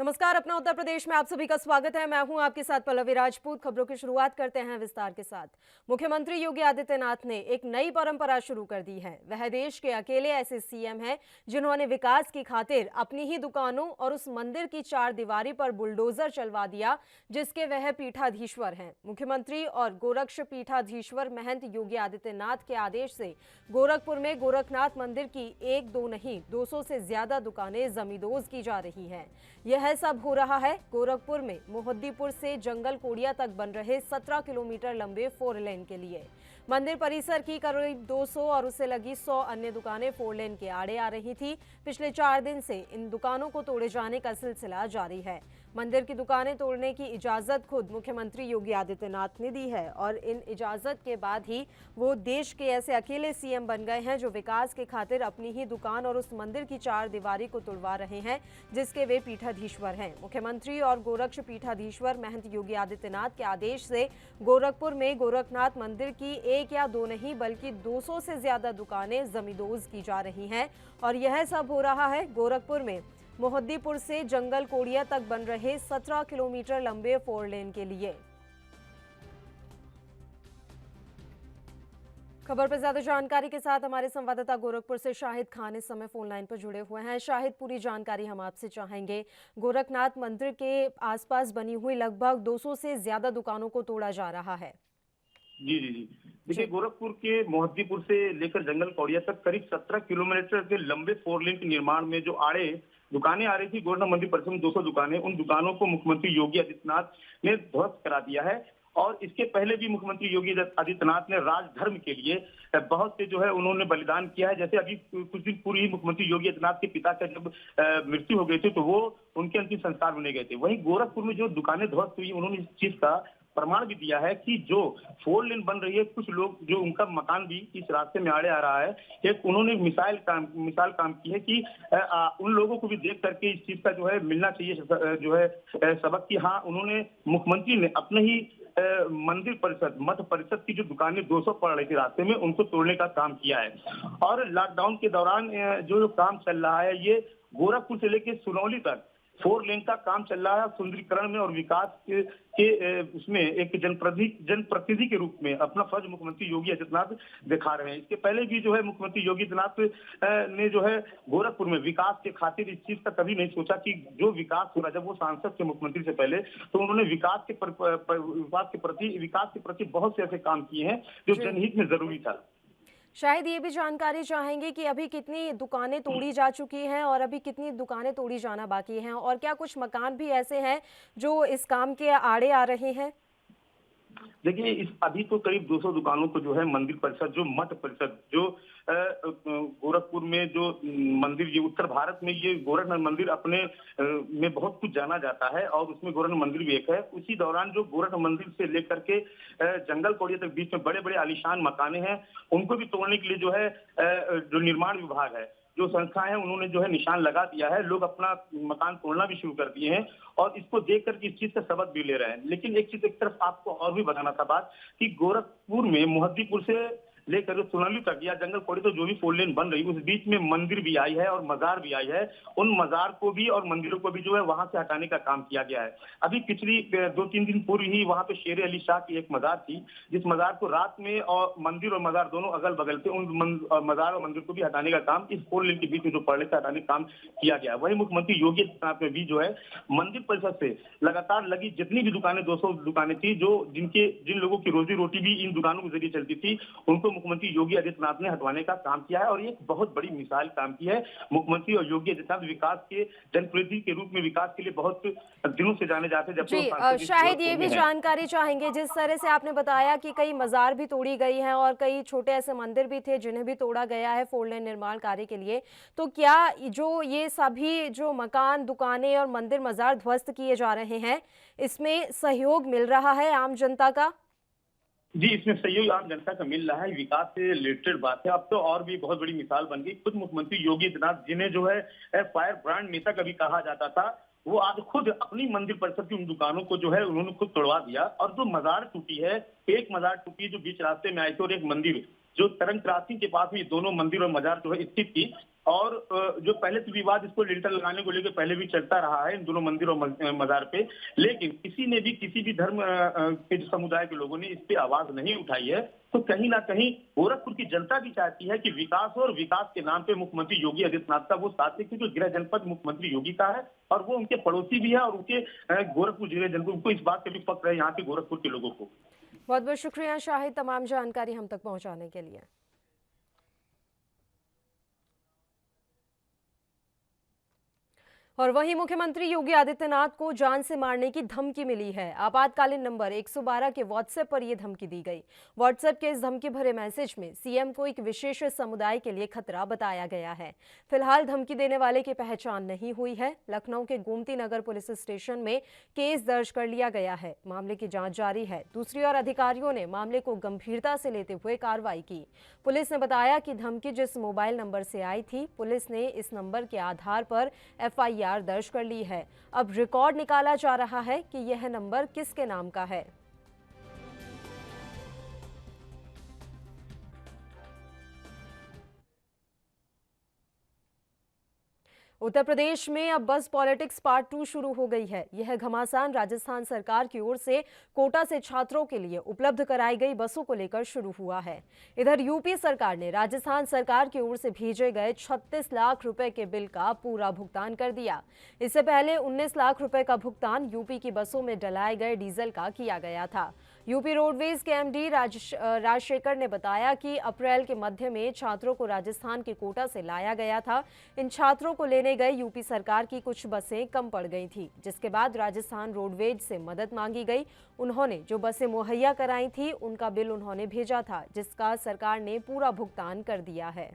नमस्कार। अपना उत्तर प्रदेश में आप सभी का स्वागत है। मैं हूं आपके साथ पल्लवी राजपूत। खबरों की शुरुआत करते हैं विस्तार के साथ। मुख्यमंत्री योगी आदित्यनाथ ने एक नई परंपरा शुरू कर दी है। वह देश के अकेले ऐसे सीएम हैं जिन्होंने विकास की खातिर अपनी ही दुकानों और उस मंदिर की चार दीवारी पर बुलडोजर चलवा दिया जिसके वह पीठाधीश्वर हैं। मुख्यमंत्री और गोरक्ष पीठाधीश्वर महंत योगी आदित्यनाथ के आदेश से गोरखपुर में गोरखनाथ मंदिर की एक दो नहीं 200 से ज्यादा दुकानें जमींदोज की जा रही हैं। यह सब हो रहा है गोरखपुर में मोहद्दीपुर से जंगल कोड़िया तक बन रहे 17 किलोमीटर लंबे 4 लेन के लिए। मंदिर परिसर की करीब 200 और उससे लगी 100 अन्य दुकानें 4 लेन के आड़े आ रही थी। पिछले 4 दिन से इन दुकानों को तोड़े जाने का सिलसिला जारी है। मंदिर की दुकानें तोड़ने की इजाजत खुद मुख्यमंत्री योगी आदित्यनाथ ने दी है और इन इजाजत के बाद ही वो देश के ऐसे अकेले सीएम बन गए हैं जो विकास के खातिर अपनी ही दुकान और उस मंदिर की चार दीवारी को तोड़वा रहे हैं जिसके वे पीठाधीश्वर हैं। मुख्यमंत्री और गोरक्ष पीठाधीश्वर महंत योगी आदित्यनाथ के आदेश से गोरखपुर में गोरखनाथ मंदिर की एक या दो नहीं बल्कि 200 से ज्यादा दुकानें जमींदोज की जा रही हैं और यह सब हो रहा है गोरखपुर में मोहद्दीपुर से जंगल कोड़िया तक बन रहे 17 किलोमीटर लंबे 4 लेन के लिए। खबर पर ज्यादा जानकारी के साथ हमारे संवाददाता गोरखपुर से शाहिद खान इस समय फोन लाइन पर जुड़े हुए हैं। शाहिद, पूरी जानकारी हम आपसे चाहेंगे। गोरखनाथ मंदिर के आसपास बनी हुई लगभग 200 से ज्यादा दुकानों को तोड़ा जा रहा है। जी जी जी देखिए, गोरखपुर के मोहद्दीपुर से लेकर जंगल कौड़िया तक करीब 17 किलोमीटर के लंबे 4 लेन के निर्माण में जो आड़े दुकानें आ रही थी गोरखनाथ मंदिर परिसर में 200 दुकानें, उन दुकानों को मुख्यमंत्री योगी आदित्यनाथ ने ध्वस्त करा दिया है। और इसके पहले भी मुख्यमंत्री योगी आदित्यनाथ ने राजधर्म के लिए बहुत से जो है उन्होंने बलिदान किया है। जैसे अभी कुछ दिन पूर्व ही मुख्यमंत्री योगी आदित्यनाथ के पिता का जब मृत्यु हो गई थी तो वो उनके अंतिम संस्कार होने गए थे। वहीं गोरखपुर में जो दुकानें ध्वस्त हुई उन्होंने इस चीज का प्रमाण भी दिया है कि जो 4 लेन बन रही है, कुछ लोग जो उनका मकान भी इस रास्ते में आड़े आ रहा है, एक उन्होंने मिसाल काम की है कि उन लोगों को भी देख करके इस चीज का जो है मिलना चाहिए जो है सबक की। हाँ, उन्होंने मुख्यमंत्री ने अपने ही मंदिर परिषद मठ परिषद की जो दुकानें 200 पड़ रही थी रास्ते में उनको तोड़ने का काम किया है। और लॉकडाउन के दौरान जो काम चल रहा है ये गोरखपुर से लेकर सुनौली तक 4 लेन का काम चल रहा है। सुंदरीकरण में और विकास के उसमें एक जनप्रतिनिधि के रूप में अपना फर्ज मुख्यमंत्री योगी आदित्यनाथ दिखा रहे हैं। इसके पहले भी जो है मुख्यमंत्री योगी आदित्यनाथ ने जो है गोरखपुर में विकास के खातिर इस चीज का कभी नहीं सोचा कि जो विकास हो रहा, जब वो सांसद थे मुख्यमंत्री से पहले तो उन्होंने विकास के प्रति बहुत से ऐसे काम किए हैं जो जनहित में जरूरी था। शायद ये भी जानकारी चाहेंगे कि अभी कितनी दुकानें तोड़ी जा चुकी हैं और अभी कितनी दुकानें तोड़ी जाना बाकी हैं और क्या कुछ मकान भी ऐसे हैं जो इस काम के आड़े आ रहे हैं? देखिए, इस अभी तो करीब 200 दुकानों को जो है मंदिर परिषद जो मठ परिषद जो गोरखपुर में जो मंदिर, ये उत्तर भारत में ये गोरखनाथ मंदिर अपने में बहुत कुछ जाना जाता है और उसमें गोरखनाथ मंदिर भी एक है। उसी दौरान जो गोरखनाथ मंदिर से लेकर के जंगल कौड़िया तक बीच में बड़े बड़े आलीशान मकाने हैं, उनको भी तोड़ने के लिए जो है जो निर्माण विभाग है, जो संस्थाएं हैं, उन्होंने जो है निशान लगा दिया है। लोग अपना मकान तोड़ना भी शुरू कर दिए हैं और इसको देख करके इस चीज का सबक भी ले रहे हैं। लेकिन एक चीज एक तरफ आपको और भी बताना था बात कि गोरखपुर में मोहद्दीपुर से लेकर सुनौली तक या जंगल कौड़ी तो जो भी 4 लेन बन रही है उस बीच में मंदिर भी आई है और मजार भी आई है। उन मजार को भी और मंदिरों को भी जो है वहां से हटाने का काम किया गया है। अभी पिछली 2-3 दिन पूर्व ही वहां पे शेर अली शाह की एक मजार थी, जिस मजार को रात में और मंदिर और मजार दोनों अगल बगल थे, उन मजार और मंदिर को भी हटाने का काम इस 4 लेन के बीच में जो पड़े से हटाने का काम किया गया। वही मुख्यमंत्री योगी आदित्यनाथ ने भी जो है मंदिर परिषद से लगातार लगी जितनी भी दुकानें 200 दुकानें थी जो जिन लोगों की रोजी रोटी भी इन दुकानों के जरिए चलती थी, उनको मुख्यमंत्री योगी आदित्यनाथ ने हटवाने का काम किया है और ये बहुत बड़ी मिसाल काम की है। मुख्यमंत्री और योगी आदित्यनाथ विकास के जनप्रतिनिधि के रूप में विकास के लिए बहुत दिनों से जाने जाते हैं। जी, शायद ये भी जानकारी चाहेंगे, जिस तरह से आपने बताया कि कई मजार भी तोड़ी गई हैं और कई छोटे ऐसे मंदिर भी थे जिन्हें भी तोड़ा गया है 4 लेन निर्माण कार्य के लिए, तो क्या जो ये सभी जो मकान, दुकानें और मंदिर मजार ध्वस्त किए जा रहे हैं इसमें सहयोग मिल रहा है आम जनता का? जी, इसमें सहयोग आम जनता का मिल रहा है। विकास से रिलेटेड बात है। अब तो और भी बहुत बड़ी मिसाल बन गई। खुद मुख्यमंत्री योगी आदित्यनाथ, जिन्हें जो है फायर ब्रांड नेता कभी कहा जाता था, वो आज खुद अपनी मंदिर परिषद की उन दुकानों को जो है उन्होंने खुद तोड़वा दिया और जो मजार टूटी है एक मजार टूटी जो बीच रास्ते में आई थी और एक मंदिर जो तरंग क्रॉसिंग के पास ही दोनों मंदिर और मजार जो है स्थित थी। और जो पहले से विवाद इसको लिंटर लगाने को लेकर पहले भी चलता रहा है इन दोनों मंदिर और मजार पे, लेकिन किसी भी धर्म के समुदाय के लोगों ने इस पे आवाज नहीं उठाई है। तो कहीं ना कहीं गोरखपुर की जनता भी चाहती है कि विकास हो, और विकास के नाम पे मुख्यमंत्री योगी आदित्यनाथ का वो साथ है, क्योंकि गृह जनपद मुख्यमंत्री योगी का है और वो उनके पड़ोसी भी है, और उनके गोरखपुर जिले जनपद उनको इस बात का भी फक्र है यहाँ के गोरखपुर के लोगों को। बहुत बहुत शुक्रिया शाहिद, तमाम जानकारी हम तक पहुंचाने के लिए। और वहीं मुख्यमंत्री योगी आदित्यनाथ को जान से मारने की धमकी मिली है। आपातकालीन नंबर 112 के व्हाट्सएप पर यह धमकी दी गई। व्हाट्सएप के इस धमकी भरे मैसेज में सीएम को एक विशेष समुदाय के लिए खतरा बताया गया है। फिलहाल धमकी देने वाले की पहचान नहीं हुई है। लखनऊ के गोमती नगर पुलिस स्टेशन में केस दर्ज कर लिया गया है। मामले की जांच जारी है। दूसरी ओर अधिकारियों ने मामले को गंभीरता से लेते हुए कार्रवाई की। पुलिस ने बताया कि धमकी जिस मोबाइल नंबर से आई थी, पुलिस ने इस नंबर के आधार पर एफआईआर दर्ज कर ली है। अब रिकॉर्ड निकाला जा रहा है कि यह नंबर किसके नाम का है। उत्तर प्रदेश में अब बस पॉलिटिक्स पार्ट 2 शुरू हो गई है। यह घमासान राजस्थान सरकार की ओर से कोटा से छात्रों के लिए उपलब्ध कराई गई बसों को लेकर शुरू हुआ है। इधर यूपी सरकार ने राजस्थान सरकार की ओर से भेजे गए 36 लाख रुपए के बिल का पूरा भुगतान कर दिया। इससे पहले 19 लाख रुपए का भुगतान यूपी की बसों में डलाए गए डीजल का किया गया था। यूपी रोडवेज के एमडी राजशेखर ने बताया कि अप्रैल के मध्य में छात्रों को राजस्थान के कोटा से लाया गया था। इन छात्रों को लेने गए यूपी सरकार की कुछ बसें कम पड़ गई थी, जिसके बाद राजस्थान रोडवेज से मदद मांगी गई। उन्होंने जो बसें मुहैया कराई थी उनका बिल उन्होंने भेजा था, जिसका सरकार ने पूरा भुगतान कर दिया है।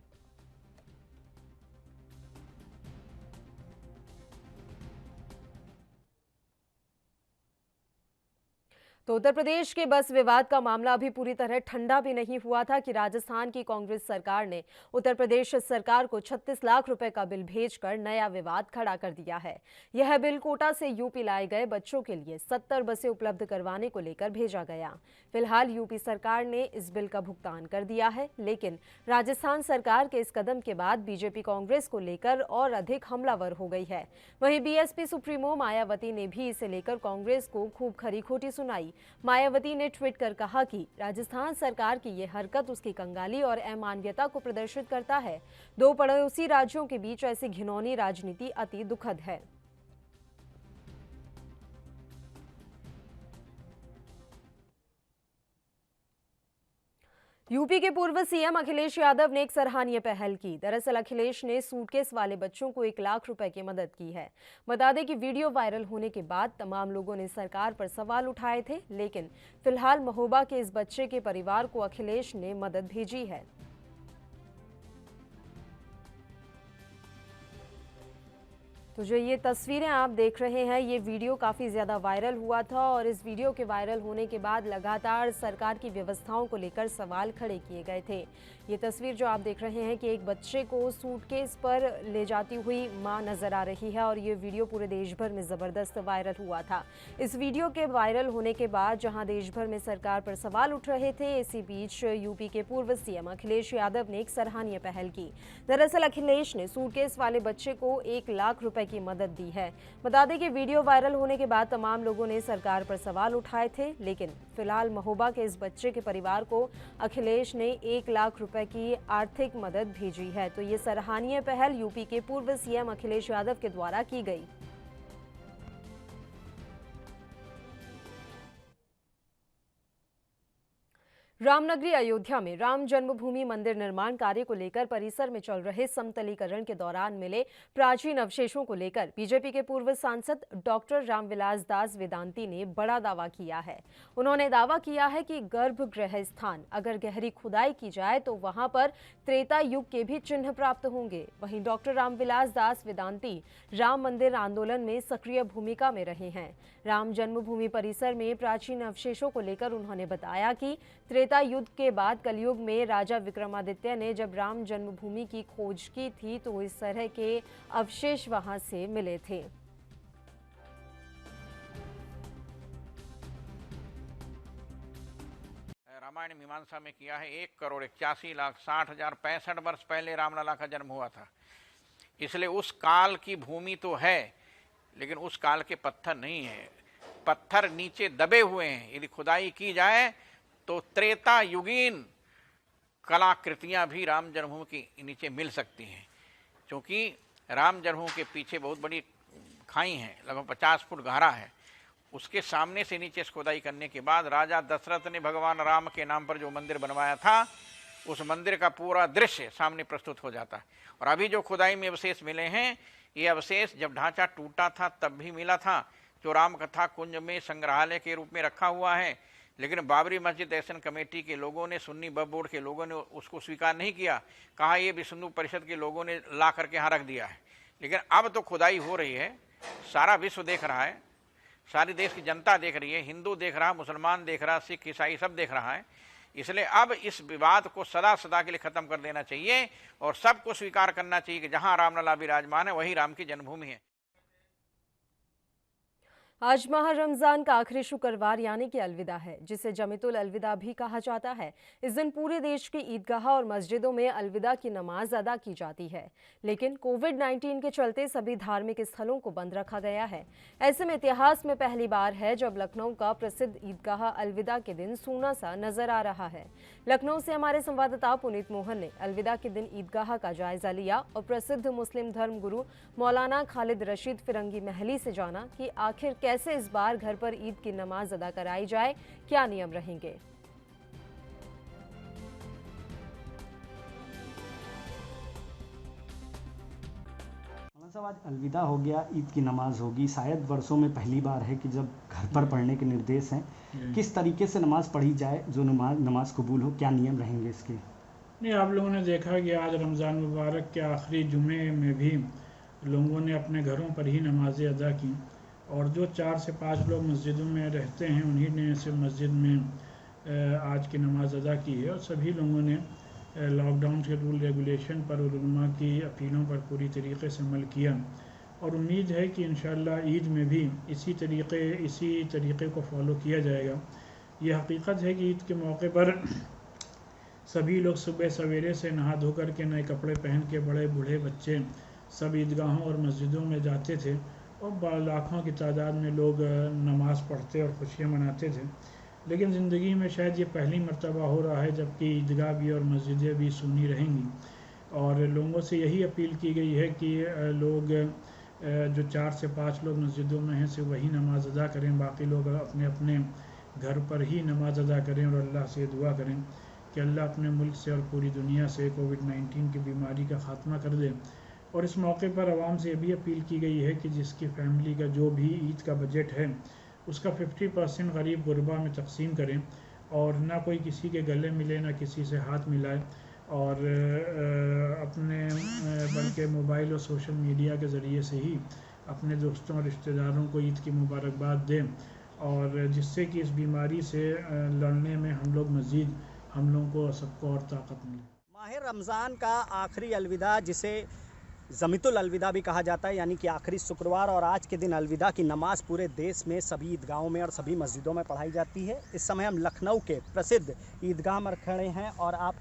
तो उत्तर प्रदेश के बस विवाद का मामला अभी पूरी तरह ठंडा भी नहीं हुआ था कि राजस्थान की कांग्रेस सरकार ने उत्तर प्रदेश सरकार को 36 लाख रुपए का बिल भेजकर नया विवाद खड़ा कर दिया है। यह बिल कोटा से यूपी लाए गए बच्चों के लिए 70 बसें उपलब्ध करवाने को लेकर भेजा गया। फिलहाल यूपी सरकार ने इस बिल का भुगतान कर दिया है, लेकिन राजस्थान सरकार के इस कदम के बाद बीजेपी कांग्रेस को लेकर और अधिक हमलावर हो गई है। वहीं बीएसपी सुप्रीमो मायावती ने भी इसे लेकर कांग्रेस को खूब खरी खोटी सुनाई। मायावती ने ट्वीट कर कहा कि राजस्थान सरकार की यह हरकत उसकी कंगाली और अमानवीयता को प्रदर्शित करता है। दो पड़ोसी राज्यों के बीच ऐसी घिनौनी राजनीति अति दुखद है। यूपी के पूर्व सीएम अखिलेश यादव ने एक सराहनीय पहल की। दरअसल अखिलेश ने सूटकेस वाले बच्चों को 1 लाख रुपए की मदद की है। बता दें कि वीडियो वायरल होने के बाद तमाम लोगों ने सरकार पर सवाल उठाए थे, लेकिन फिलहाल महोबा के इस बच्चे के परिवार को अखिलेश ने मदद भेजी है। तो जो ये तस्वीरें आप देख रहे हैं, ये वीडियो काफ़ी ज़्यादा वायरल हुआ था और इस वीडियो के वायरल होने के बाद लगातार सरकार की व्यवस्थाओं को लेकर सवाल खड़े किए गए थे। ये तस्वीर जो आप देख रहे हैं कि एक बच्चे को सूटकेस पर ले जाती हुई मां नज़र आ रही है और ये वीडियो पूरे देश भर में ज़बरदस्त वायरल हुआ था। इस वीडियो के वायरल होने के बाद जहाँ देश भर में सरकार पर सवाल उठ रहे थे, इसी बीच यूपी के पूर्व सीएम अखिलेश यादव ने एक सराहनीय पहल की। दरअसल अखिलेश ने सूटकेस वाले बच्चे को 1 लाख रुपए की मदद दी है। बता दें कि वीडियो वायरल होने के बाद तमाम लोगों ने सरकार पर सवाल उठाए थे, लेकिन फिलहाल महोबा के इस बच्चे के परिवार को अखिलेश ने 1 लाख रुपए की आर्थिक मदद भेजी है। तो ये सराहनीय पहल यूपी के पूर्व सीएम अखिलेश यादव के द्वारा की गई। रामनगरी अयोध्या में राम जन्मभूमि मंदिर निर्माण कार्य को लेकर परिसर में चल रहे समतलीकरण के दौरान मिले प्राचीन अवशेषों को लेकर बीजेपी के पूर्व सांसद डॉक्टर रामविलास दास वेदांती ने बड़ा दावा किया है। उन्होंने दावा किया है कि गर्भगृह स्थान अगर गहरी खुदाई की जाए तो वहां पर त्रेता युग के भी चिन्ह प्राप्त होंगे। वहीं डॉक्टर रामविलास दास वेदांती राम मंदिर आंदोलन में सक्रिय भूमिका में रहे हैं। राम जन्मभूमि परिसर में प्राचीन अवशेषों को लेकर उन्होंने बताया कि त्रेता युद्ध के बाद कलयुग में राजा विक्रमादित्य ने जब राम जन्मभूमि की खोज की थी तो इस तरह के अवशेष वहां से मिले थे। रामायण मीमांसा में किया है। 1,81,60,65 वर्ष पहले रामलला का जन्म हुआ था। इसलिए उस काल की भूमि तो है, लेकिन उस काल के पत्थर नहीं है। पत्थर नीचे दबे हुए हैं। यदि खुदाई की जाए तो त्रेता युगीन कलाकृतियां भी राम जन्मभूमि के नीचे मिल सकती हैं, क्योंकि राम जन्मभूमि के पीछे बहुत बड़ी खाई है, लगभग 50 फुट गहरा है। उसके सामने से नीचे खुदाई करने के बाद राजा दशरथ ने भगवान राम के नाम पर जो मंदिर बनवाया था, उस मंदिर का पूरा दृश्य सामने प्रस्तुत हो जाता है। और अभी जो खुदाई में अवशेष मिले हैं, ये अवशेष जब ढांचा टूटा था तब भी मिला था, जो राम कथा कुंज में संग्रहालय के रूप में रखा हुआ है। लेकिन बाबरी मस्जिद एक्शन कमेटी के लोगों ने, सुन्नी वक्फ बोर्ड के लोगों ने उसको स्वीकार नहीं किया, कहा ये विश्व हिंदू परिषद के लोगों ने ला करके यहाँ रख दिया है। लेकिन अब तो खुदाई हो रही है, सारा विश्व देख रहा है, सारी देश की जनता देख रही है, हिंदू देख रहा है, मुसलमान देख रहा है, सिख ईसाई सब देख रहा है। इसलिए अब इस विवाद को सदा सदा के लिए खत्म कर देना चाहिए और सबको स्वीकार करना चाहिए कि जहां रामलला विराजमान है वही राम की जन्मभूमि है। आज माह रमजान का आखिरी शुक्रवार यानी कि अलविदा है, जिसे जमीतुल अलविदा भी कहा जाता है। इस दिन पूरे देश की ईदगाह और मस्जिदों में अलविदा की नमाज अदा की जाती है, लेकिन कोविड-19 के चलते सभी धार्मिक स्थलों को बंद रखा गया है। ऐसे में इतिहास में पहली बार है जब लखनऊ का प्रसिद्ध ईदगाह अलविदा के दिन सूना सा नजर आ रहा है। लखनऊ से हमारे संवाददाता पुनीत मोहन ने अलविदा के दिन ईदगाह का जायजा लिया और प्रसिद्ध मुस्लिम धर्म गुरु मौलाना खालिद रशीद फिरंगी महली से जाना कि आखिर कैसे इस बार घर पर ईद की नमाज अदा कराई जाए, क्या नियम रहेंगे। साहब, आज अलविदा हो गया, ईद की नमाज होगी, शायद वर्षों में पहली बार है कि जब घर पर पढ़ने के निर्देश हैं। किस तरीके से नमाज पढ़ी जाए जो नमाज कबूल हो, क्या नियम रहेंगे इसके? नहीं, आप लोगों ने देखा कि आज रमज़ान मुबारक के आखिरी जुमे में भी लोगों ने अपने घरों पर ही नमाज़ें अदा की और जो 4 से 5 लोग मस्जिदों में रहते हैं उन्हीं ने से मस्जिद में आज की नमाज अदा की है। और सभी लोगों ने लॉकडाउन के रूल रेगुलेशन पर उलमा की अपीलों पर पूरी तरीके से अमल किया और उम्मीद है कि इंशाअल्लाह ईद में भी इसी तरीक़े को फॉलो किया जाएगा। ये हकीकत है कि ईद के मौके पर सभी लोग सुबह सवेरे से नहा धो कर के नए कपड़े पहन के बड़े बूढ़े बच्चे सब ईदगाहों और मस्जिदों में जाते थे और लाखों की तादाद में लोग नमाज़ पढ़ते और खुशियाँ मनाते थे। लेकिन ज़िंदगी में शायद ये पहली मर्तबा हो रहा है जबकि ईदगाह भी और मस्जिदें भी सूनी रहेंगी और लोगों से यही अपील की गई है कि लोग जो 4 से 5 लोग मस्जिदों में हैं सिर्फ वही नमाज अदा करें, बाकी लोग अपने अपने घर पर ही नमाज अदा करें और अल्लाह से दुआ करें कि अल्लाह अपने मुल्क से और पूरी दुनिया से कोविड-19 की बीमारी का ख़ात्मा कर दे। और इस मौके पर आवाम से भी अपील की गई है कि जिसकी फैमिली का जो भी ईद का बजट है उसका 50% गरीब गुरबा में तकसीम करें और ना कोई किसी के गले मिले, ना किसी से हाथ मिलाए और अपने बल्कि मोबाइल और सोशल मीडिया के ज़रिए से ही अपने दोस्तों और रिश्तेदारों को ईद की मुबारकबाद दें और जिससे कि इस बीमारी से लड़ने में हम लोगों को सबको और ताकत मिले। माह रमज़ान का आखिरी अलविदा, जिसे जमीतुल अलविदा भी कहा जाता है, यानी कि आखिरी शुक्रवार, और आज के दिन अलविदा की नमाज पूरे देश में सभी ईदगाहों में और सभी मस्जिदों में पढ़ाई जाती है। इस समय हम लखनऊ के प्रसिद्ध ईदगाह में खड़े हैं और आप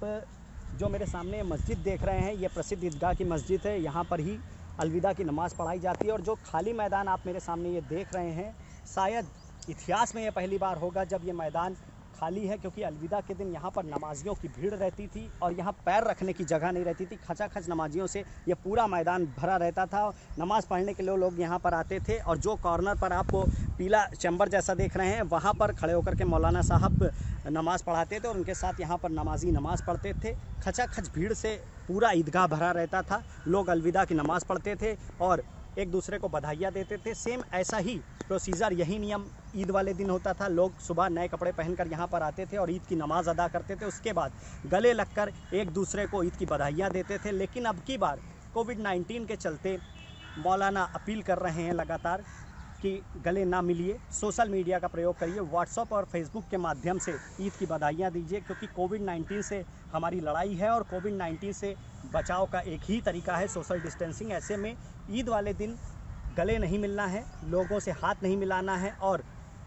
जो मेरे सामने मस्जिद देख रहे हैं ये प्रसिद्ध ईदगाह की मस्जिद है। यहाँ पर ही अलविदा की नमाज़ पढ़ाई जाती है और जो खाली मैदान आप मेरे सामने ये देख रहे हैं, शायद इतिहास में ये पहली बार होगा जब ये मैदान खाली है, क्योंकि अलविदा के दिन यहाँ पर नमाजियों की भीड़ रहती थी और यहाँ पैर रखने की जगह नहीं रहती थी। खचाखच नमाजियों से ये पूरा मैदान भरा रहता था। नमाज़ पढ़ने के लिए लोग यहाँ पर आते थे और जो कॉर्नर पर आपको पीला चैम्बर जैसा देख रहे हैं वहाँ पर खड़े होकर के मौलाना साहब नमाज़ पढ़ाते थे और उनके साथ यहाँ पर नमाजी नमाज़ पढ़ते थे। खचाखच भीड़ से पूरा ईदगाह भरा रहता था। लोग अलविदा की नमाज़ पढ़ते थे और एक दूसरे को बधाइयाँ देते थे। सेम ऐसा ही प्रोसीजर, यही नियम ईद वाले दिन होता था। लोग सुबह नए कपड़े पहनकर यहाँ पर आते थे और ईद की नमाज़ अदा करते थे। उसके बाद गले लगकर एक दूसरे को ईद की बधाइयाँ देते थे। लेकिन अब की बार कोविड-19 के चलते मौलाना अपील कर रहे हैं लगातार कि गले ना मिलिए, सोशल मीडिया का प्रयोग करिए, व्हाट्सएप और फेसबुक के माध्यम से ईद की बधाइयाँ दीजिए, क्योंकि कोविड-19 से हमारी लड़ाई है और कोविड-19 से बचाव का एक ही तरीका है सोशल डिस्टेंसिंग। ऐसे में ईद वाले दिन गले नहीं मिलना है, लोगों से हाथ नहीं मिलाना है और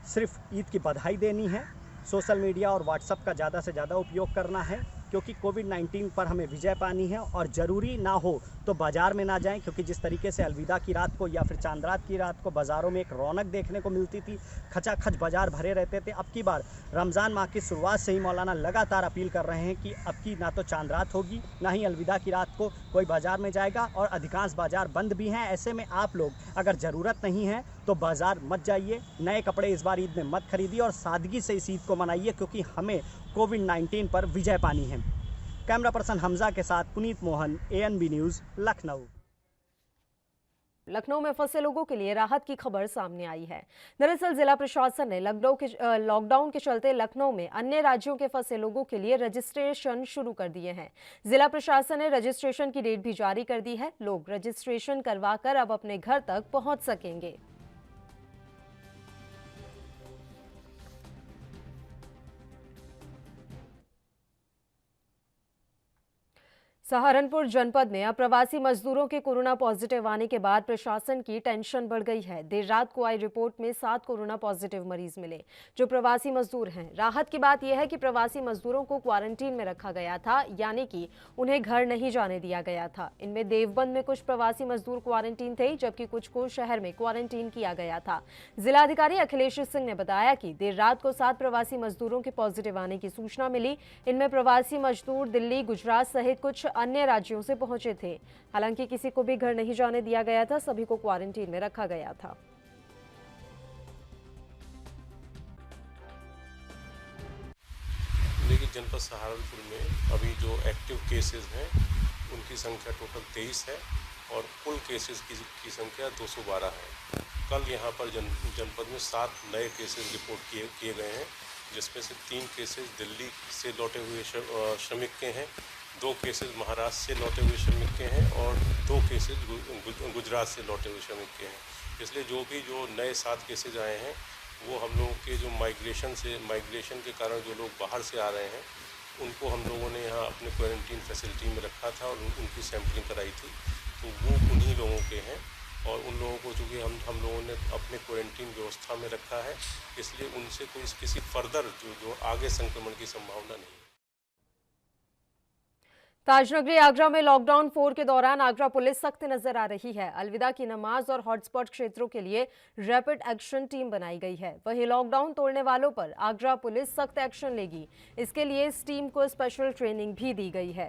सिर्फ ईद की बधाई देनी है। सोशल मीडिया और व्हाट्सएप का ज़्यादा से ज़्यादा उपयोग करना है, क्योंकि कोविड-19 पर हमें विजय पानी है। और ज़रूरी ना हो तो बाज़ार में ना जाएं, क्योंकि जिस तरीके से अलविदा की रात को या फिर चांद रात की रात को बाज़ारों में एक रौनक देखने को मिलती थी, खचाखच बाज़ार भरे रहते थे, अब की बार रमज़ान माह की शुरुआत से ही मौलाना लगातार अपील कर रहे हैं कि अब की ना तो चांद रात होगी, ना ही अलविदा की रात को कोई बाज़ार में जाएगा, और अधिकांश बाज़ार बंद भी हैं। ऐसे में आप लोग अगर ज़रूरत नहीं है तो बाज़ार मत जाइए, नए कपड़े इस बार ईद में मत खरीदिए और सादगी से इस ईद को मनाइए, क्योंकि हमें कोविड-19 पर विजय पानी है। कैमरा पर्सन हमजा के साथ पुनीत मोहन, ANB न्यूज़, लखनऊ। लखनऊ में फंसे लोगों के लिए राहत की खबर सामने आई है। दरअसल जिला प्रशासन ने लॉकडाउन के चलते लखनऊ में अन्य राज्यों के फंसे लोगों के लिए रजिस्ट्रेशन शुरू कर दिए हैं। जिला प्रशासन ने रजिस्ट्रेशन की डेट भी जारी कर दी है। लोग रजिस्ट्रेशन करवाकर अब अपने घर तक पहुंच सकेंगे। सहारनपुर जनपद में अप्रवासी मजदूरों के कोरोना पॉजिटिव आने के बाद प्रशासन की टेंशन बढ़ गई है। देर रात को आई रिपोर्ट में 7 कोरोना पॉजिटिव मरीज मिले, जो प्रवासी मजदूर हैं। राहत की बात यह है कि प्रवासी मजदूरों को क्वारंटीन में रखा गया था, यानी कि उन्हें घर नहीं जाने दिया गया था। इनमें देवबंद में कुछ प्रवासी मजदूर क्वारंटीन थे, जबकि कुछ को शहर में क्वारंटीन किया गया था। जिलाधिकारी अखिलेश सिंह ने बताया कि देर रात को 7 प्रवासी मजदूरों के पॉजिटिव आने की सूचना मिली। इनमें प्रवासी मजदूर दिल्ली, गुजरात सहित कुछ अन्य राज्यों से पहुंचे थे। हालांकि किसी को भी घर नहीं जाने दिया गया था, सभी को क्वारंटीन में रखा गया था। देखिए, जनपद सहारनपुर में अभी जो एक्टिव केसेस हैं उनकी संख्या टोटल 23 है और कुल केसेस की संख्या 212 है। कल यहाँ पर जनपद में 7 नए केसेस रिपोर्ट किए गए हैं, जिसमें से 3 केसेस दिल्ली से लौटे हुए श्रमिक के हैं, 2 केसेस महाराष्ट्र से लौटे हुए श्रमिक के हैं और 2 केसेस गुजरात से लौटे हुए श्रमिक के हैं। इसलिए जो नए 7 केसेज आए हैं वो हम लोगों के जो माइग्रेशन के कारण जो लोग बाहर से आ रहे हैं उनको हम लोगों ने यहाँ अपने क्वारंटीन फैसिलिटी में रखा था और उनकी सैंपलिंग कराई थी, तो वो उन्हीं लोगों के हैं। और उन लोगों को चूँकि हम लोगों ने अपने क्वारंटीन व्यवस्था में रखा है, इसलिए उनसे किसी फर्दर जो आगे संक्रमण की संभावना नहीं है। ताजनगरी आगरा में लॉकडाउन 4 के दौरान आगरा पुलिस सख्त नजर आ रही है। अलविदा की नमाज और हॉटस्पॉट क्षेत्रों के लिए रैपिड एक्शन टीम बनाई गई है। वहीं लॉकडाउन तोड़ने वालों पर आगरा पुलिस सख्त एक्शन लेगी। इसके लिए इस टीम को स्पेशल ट्रेनिंग भी दी गई है।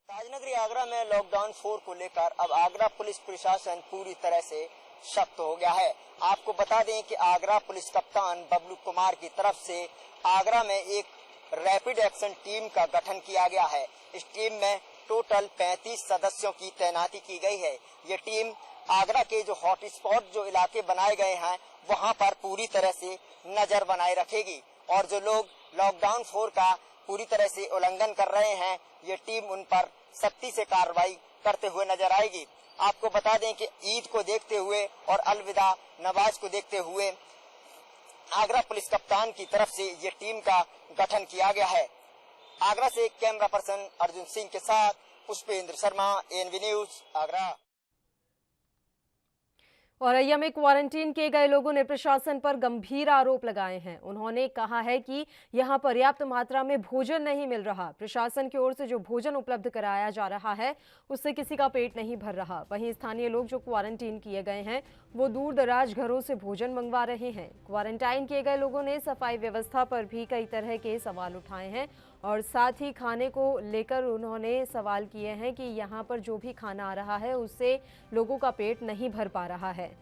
ताजनगरी आगरा में लॉकडाउन 4 को लेकर अब आगरा पुलिस प्रशासन पूरी तरह से सख्त हो गया है। आपको बता दें कि आगरा पुलिस कप्तान बबलू कुमार की तरफ से आगरा में एक रैपिड एक्शन टीम का गठन किया गया है। इस टीम में टोटल 35 सदस्यों की तैनाती की गई है। ये टीम आगरा के जो हॉटस्पॉट जो इलाके बनाए गए हैं वहां पर पूरी तरह से नजर बनाए रखेगी और जो लोग लॉकडाउन 4 का पूरी तरह से उल्लंघन कर रहे हैं ये टीम उन पर सख्ती से कार्रवाई करते हुए नजर आएगी। आपको बता दें कि ईद को देखते हुए और अलविदा नमाज को देखते हुए आगरा पुलिस कप्तान की तरफ से ये टीम का गठन किया गया है। आगरा से कैमरा पर्सन अर्जुन सिंह के साथ पुष्पेंद्र शर्मा, ANB न्यूज, आगरा। औरैया में क्वारंटीन किए गए लोगों ने प्रशासन पर गंभीर आरोप लगाए हैं। उन्होंने कहा है कि यहां पर्याप्त मात्रा में भोजन नहीं मिल रहा। प्रशासन की ओर से जो भोजन उपलब्ध कराया जा रहा है उससे किसी का पेट नहीं भर रहा। वहीं स्थानीय लोग जो क्वारंटीन किए गए हैं वो दूर दराज घरों से भोजन मंगवा रहे हैं। क्वारंटाइन किए गए लोगों ने सफाई व्यवस्था पर भी कई तरह के सवाल उठाए हैं और साथ ही खाने को लेकर उन्होंने सवाल किए हैं कि यहाँ पर जो भी खाना आ रहा है उससे लोगों का पेट नहीं भर पा रहा है।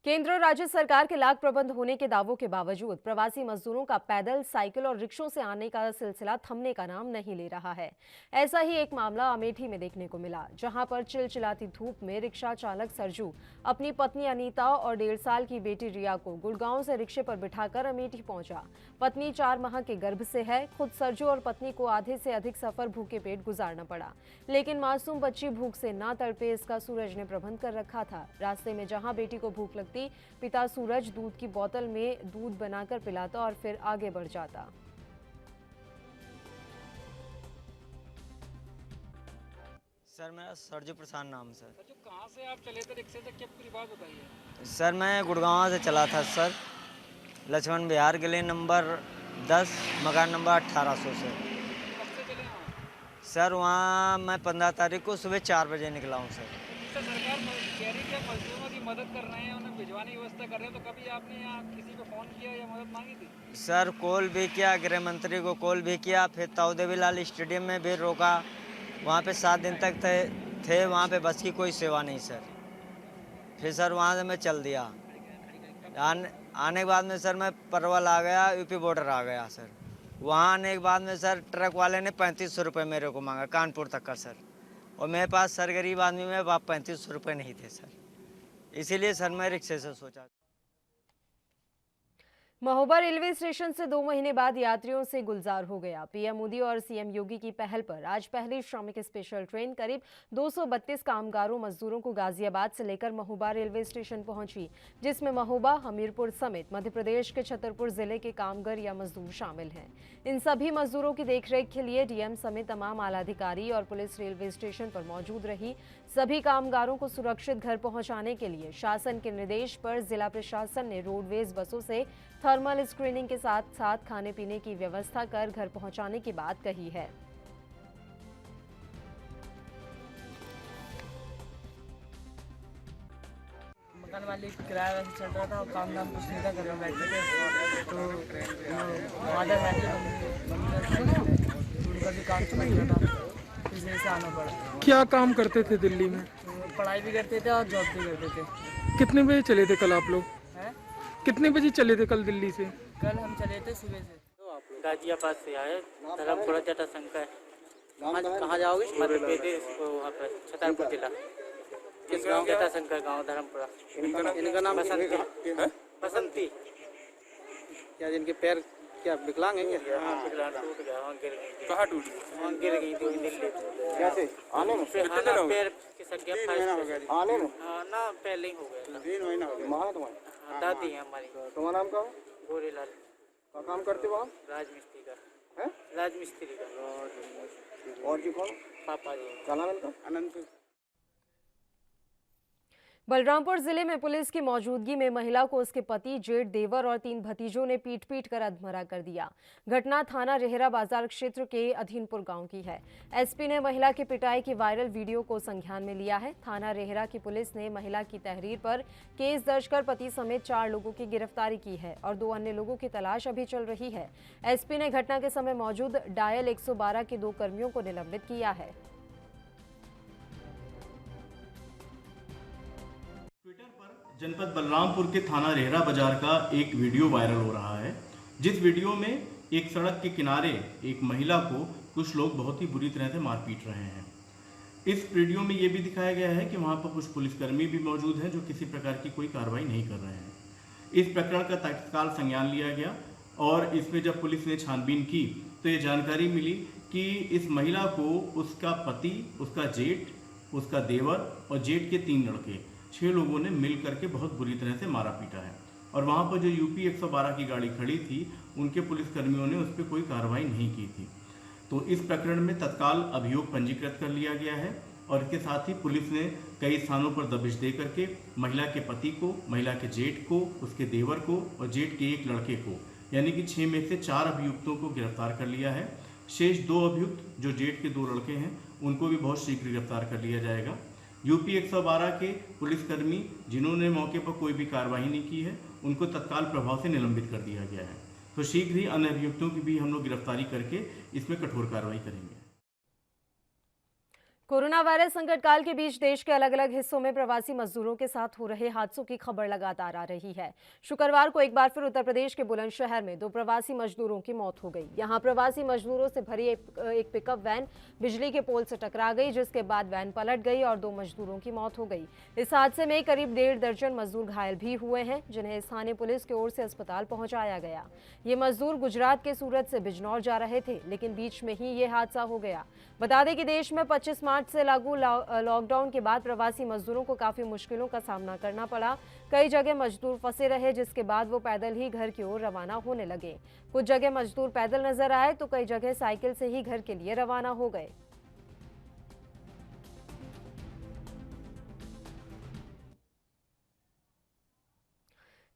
केंद्र और राज्य सरकार के लाख प्रबंध होने के दावों के बावजूद प्रवासी मजदूरों का पैदल, साइकिल और रिक्शों से आने का सिलसिला थमने का नाम नहीं ले रहा है। ऐसा ही एक मामला अमेठी में देखने को मिला, जहां पर चिलचिलाती धूप में रिक्शा चालक सरजू अपनी पत्नी अनीता और 1.5 साल की बेटी रिया को गुड़गांव से रिक्शे पर बिठाकर अमेठी पहुंचा। पत्नी 4 माह के गर्भ से है। खुद सरजू और पत्नी को आधे से अधिक सफर भूखे पेट गुजारना पड़ा, लेकिन मासूम बच्ची भूख से ना तड़पे इसका सूरज ने प्रबंध कर रखा था। रास्ते में जहां बेटी को भूख लगती, पिता सूरज दूध की बोतल में दूध बनाकर पिलाता और फिर आगे बढ़ जाता। सर मेरा सरजू प्रसाद नाम सर। जो कहाँ से आप चले थे रिक्शे से, क्या पूरी बात बताइए। सर मैं गुड़गांव से चला था सर, लक्ष्मण विहार गली नंबर 10 मकान नंबर 1800 से। कब से चले वहाँ? सर वहाँ मैं 15 तारीख को सुबह 4 बजे निकला हूँ सर। तो सरकार कह रही है मजदूरों की मदद कर रहे हैं, उन्हें भिजवाने की व्यवस्था कर रहे हैं, तो कभी आपने यहाँ किसी को फ़ोन किया या मदद मांगी थी? सर कॉल भी किया, गृह मंत्री को कॉल भी किया, फिर ताऊदेवीलाल स्टेडियम में भी रोका। वहाँ पे 7 दिन तक थे वहाँ पे, बस की कोई सेवा नहीं सर। फिर सर वहाँ से मैं चल दिया। आने के बाद में सर मैं परवल आ गया, यूपी बॉर्डर आ गया सर। वहाँ आने के बाद में सर ट्रक वाले ने 3500 रुपये मेरे को मांगा कानपुर तक का सर, और मेरे पास सर गरीब आदमी में 3500 रुपये नहीं थे सर, इसीलिए सर मैं रिक्शे से सोचा। महोबा रेलवे स्टेशन से 2 महीने बाद यात्रियों से गुलजार हो गया। पीएम मोदी और सीएम योगी की पहल पर आज पहली श्रमिक स्पेशल ट्रेन करीब 232 कामगारों मजदूरों को गाजियाबाद से लेकर महोबा रेलवे स्टेशन पहुंची, जिसमें महोबा, हमीरपुर समेत मध्य प्रदेश के छतरपुर जिले के कामगार या मजदूर शामिल हैं। इन सभी मजदूरों की देखरेख के लिए डीएम समेत तमाम आलाधिकारी और पुलिस रेलवे स्टेशन पर मौजूद रही। सभी कामगारों को सुरक्षित घर पहुंचाने के लिए शासन के निर्देश पर जिला प्रशासन ने रोडवेज बसों से थर्मल स्क्रीनिंग के साथ साथ खाने पीने की व्यवस्था कर घर पहुंचाने की बात कही है। मकान मालिक किराया वैसे चल रहा था और काम धाम कुछ नहीं था, घर में बैठे थे, तो वादा उनका भी काम चल रहा था, इसलिए से आना पड़ा। क्या काम करते थे दिल्ली में? पढ़ाई भी करते थे और जॉब भी करते थे। कितने बजे चले थे कल आप लोग? कितने बजे चले थे कल दिल्ली से? कल हम चले थे सुबह से। गाजियाबाद से आए, धर्मपुरा जटाशंकर। कहाँ जाओगे? मध्य प्रदेश, वहाँ पर छतरपुर जिला। किस गाँव? जटाशंकर गाँव, धर्मपुरा। इनका नाम बसंती। क्या जिनके पैर क्या विकलांग है क्या? हाँ, विकलांग टूट गया, वहाँ गिर गई। कहाँ टूट गई? वहाँ गिर गई थी दिल्ली। कैसे? आने में? पैर खिसक गया। 3 महीना हो गया आने में? हाँ ना, पहले ही हो गया। 3 महीना हो गया। माँ है तुम्हारी? दादी है हमारी। तुम्हारा नाम क्या है? गोरेलाल। क्या काम करते हो आप? राजमिस्त्री का। हैं? राजमिस्त्री का। और जी कौन? पापा जी। क्या नाम है इनका? अनंत। बलरामपुर जिले में पुलिस की मौजूदगी में महिला को उसके पति, जेठ, देवर और 3 भतीजों ने पीट कर अधमरा कर दिया। घटना थाना रेहरा बाजार क्षेत्र के अधीनपुर गांव की है। एसपी ने महिला की पिटाई की वायरल वीडियो को संज्ञान में लिया है। थाना रेहरा की पुलिस ने महिला की तहरीर पर केस दर्ज कर पति समेत 4 लोगों की गिरफ्तारी की है और 2 अन्य लोगों की तलाश अभी चल रही है। एसपी ने घटना के समय मौजूद डायल 112 के 2 कर्मियों को निलंबित किया है। जनपद बलरामपुर के थाना रेहरा बाजार का एक वीडियो वायरल हो रहा है, जिस वीडियो में एक सड़क के किनारे एक महिला को कुछ लोग बहुत ही बुरी तरह से मार पीट रहे हैं। इस वीडियो में ये भी दिखाया गया है कि वहाँ पर कुछ पुलिसकर्मी भी मौजूद हैं जो किसी प्रकार की कोई कार्रवाई नहीं कर रहे हैं। इस प्रकरण का तत्काल संज्ञान लिया गया और इसमें जब पुलिस ने छानबीन की तो ये जानकारी मिली कि इस महिला को उसका पति, उसका जेठ, उसका देवर और जेठ के 3 लड़के, 6 लोगों ने मिल करके बहुत बुरी तरह से मारा पीटा है। और वहाँ पर जो यूपी 112 की गाड़ी खड़ी थी, उनके पुलिसकर्मियों ने उस पर कोई कार्रवाई नहीं की थी। तो इस प्रकरण में तत्काल अभियोग पंजीकृत कर लिया गया है और इसके साथ ही पुलिस ने कई स्थानों पर दबिश दे करके महिला के पति को, महिला के जेठ को, उसके देवर को और जेठ के 1 लड़के को, यानी कि 6 में से 4 अभियुक्तों को गिरफ्तार कर लिया है। शेष 2 अभियुक्त जो जेठ के 2 लड़के हैं, उनको भी बहुत शीघ्र गिरफ्तार कर लिया जाएगा। यूपी 112 के पुलिसकर्मी जिन्होंने मौके पर कोई भी कार्रवाई नहीं की है, उनको तत्काल प्रभाव से निलंबित कर दिया गया है। तो शीघ्र ही अन्य अभियुक्तों की भी हम लोग गिरफ्तारी करके इसमें कठोर कार्रवाई करेंगे। कोरोना वायरस संकट काल के बीच देश के अलग अलग हिस्सों में प्रवासी मजदूरों के साथ हो रहे हादसों की खबर लगातार आ रही है। शुक्रवार को एक बार फिर उत्तर प्रदेश के बुलंदशहर में 2 प्रवासी मजदूरों की मौत हो गई। यहां प्रवासी मजदूरों से भरी एक पिकअप वैन बिजली के पोल से टकरा गई, जिसके बाद वैन पलट गई और 2 मजदूरों की मौत हो गई। इस हादसे में करीब 1.5 दर्जन मजदूर घायल भी हुए हैं, जिन्हें स्थानीय पुलिस की ओर से अस्पताल पहुंचाया गया। ये मजदूर गुजरात के सूरत से बिजनौर जा रहे थे, लेकिन बीच में ही ये हादसा हो गया। बता दें कि देश में 25 मार्च से लागू लॉकडाउन के बाद प्रवासी मजदूरों को काफी मुश्किलों का सामना करना पड़ा। कई जगह मजदूर फंसे रहे, जिसके बाद वो पैदल ही घर की ओर रवाना होने लगे। कुछ जगह मजदूर पैदल नजर आए तो कई जगह साइकिल से ही घर के लिए रवाना हो गए।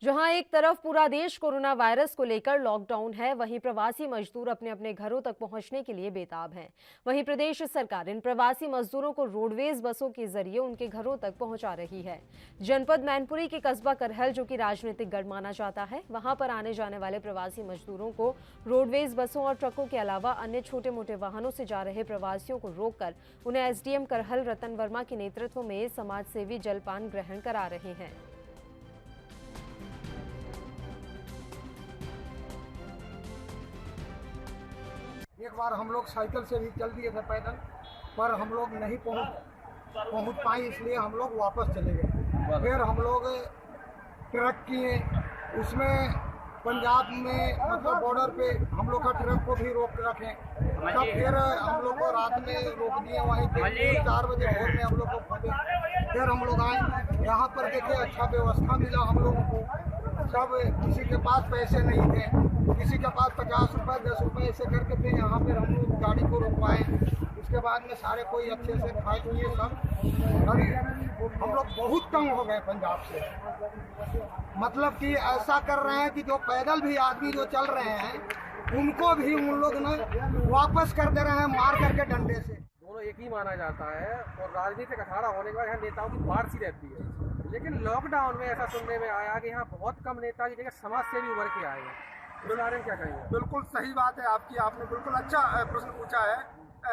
जहां एक तरफ पूरा देश कोरोना वायरस को लेकर लॉकडाउन है, वहीं प्रवासी मजदूर अपने अपने घरों तक पहुंचने के लिए बेताब हैं। वहीं प्रदेश सरकार इन प्रवासी मजदूरों को रोडवेज बसों के जरिए उनके घरों तक पहुंचा रही है। जनपद मैनपुरी के कस्बा करहल, जो कि राजनीतिक गढ़ माना जाता है, वहां पर आने जाने वाले प्रवासी मजदूरों को रोडवेज बसों और ट्रकों के अलावा अन्य छोटे मोटे वाहनों से जा रहे प्रवासियों को रोककर उन्हें एसडीएम करहल रतन वर्मा के नेतृत्व में समाजसेवी जलपान ग्रहण करा रहे हैं। एक बार हम लोग साइकिल से भी चल दिए थे पैदल, पर हम लोग नहीं पहुंच पाए, इसलिए हम लोग वापस चले गए। फिर हम लोग ट्रक किए, उसमें पंजाब में मतलब बॉर्डर पे हम लोग का ट्रक को भी रोक रखे। तब फिर हम लोग को रात में रोक दिए, वहीं पे 4 बजे भोर में हम लोग को खोले। फिर हम लोग आए, यहाँ पर देखे अच्छा व्यवस्था मिला हम लोगों को। सब किसी के पास पैसे नहीं थे, किसी के पास 50 रुपये 10 रुपये ऐसे करके फिर यहाँ पर हम लोग गाड़ी को रोकवाए। उसके बाद में सारे कोई अच्छे से खाए पिए सब, अभी हम लोग बहुत कम हो गए पंजाब से। मतलब कि ऐसा कर रहे हैं कि जो पैदल भी आदमी जो चल रहे हैं उनको भी उन लोग ने वापस कर दे रहे हैं मार करके डंडे से। दोनों एक ही माना जाता है और राजनीतिक अखाड़ा होने के बाद यहाँ नेताओं की बाढ़ सी रहती है। लेकिन लॉकडाउन में ऐसा सुनने में आया कि यहाँ बहुत कम नेता की जगह समाज सेवी उभर के आए हैं। इस बारे में क्या कहेंगे? बिल्कुल सही बात है आपकी, आपने बिल्कुल अच्छा प्रश्न पूछा है।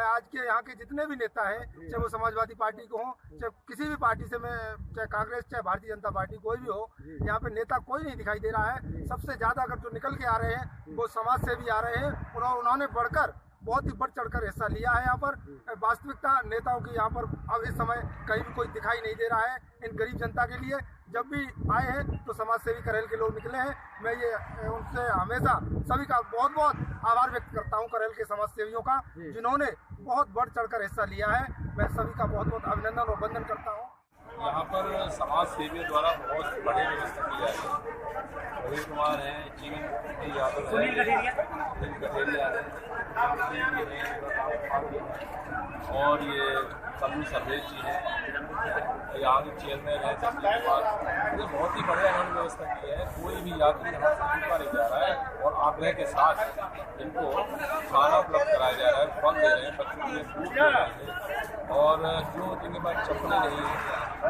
आज के यहाँ के जितने भी नेता हैं, चाहे वो समाजवादी पार्टी को हों, चाहे किसी भी पार्टी से, मैं चाहे कांग्रेस चाहे भारतीय जनता पार्टी कोई भी हो, यहाँ पे नेता कोई नहीं दिखाई दे रहा है। सबसे ज़्यादा अगर जो निकल के आ रहे हैं वो समाज सेवी आ रहे हैं और उन्होंने बढ़कर बहुत ही बढ़ चढ़कर हिस्सा लिया है। यहाँ पर वास्तविकता नेताओं की यहाँ पर अब इस समय कहीं भी कोई दिखाई नहीं दे रहा है। इन गरीब जनता के लिए जब भी आए हैं तो समाज सेवी करहल के लोग निकले हैं। मैं ये उनसे हमेशा सभी का बहुत बहुत आभार व्यक्त करता हूँ, करहल के समाज सेवियों का, जिन्होंने बहुत बढ़ चढ़कर हिस्सा लिया है। मैं सभी का बहुत बहुत अभिनंदन और वंदन करता हूँ। यहाँ पर समाज सेवियों द्वारा बहुत बड़े व्यवस्था की जाए है। रवि कुमार हैं, जीवन यादव है, कठेरिया है, और ये कल्लू सर्वेश जी हैं, यहाँ के चेयरमैन है तहसील के पास। ये बहुत ही बढ़िया इन्होंने व्यवस्था की है। कोई भी यात्री यहाँ से भूखा नहीं जा रहा है और आग्रह के साथ इनको खाना उपलब्ध कराया जा रहा है, फल दे रहे हैं, बच्चों के लिए फूड दे रहे हैं। और जो जिनके पास चप्पलें नहीं है,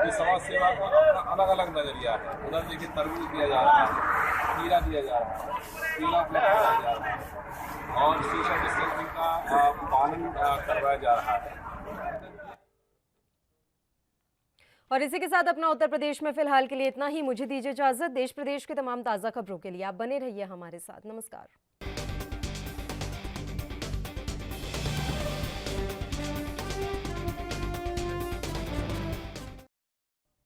ये समाज सेवा का अपना अलग अलग नजरिया है। उधर देखिए तरबूज दिया जा रहा है, खीरा दिया जा रहा है, केला दिया जा रहा है और सोशल डिस्टेंसिंग का पालन करवाया जा रहा है। और इसी के साथ अपना उत्तर प्रदेश में फिलहाल के लिए इतना ही। मुझे दीजिए इजाजत। देश प्रदेश के तमाम ताज़ा खबरों के लिए आप बने रहिए हमारे साथ। नमस्कार।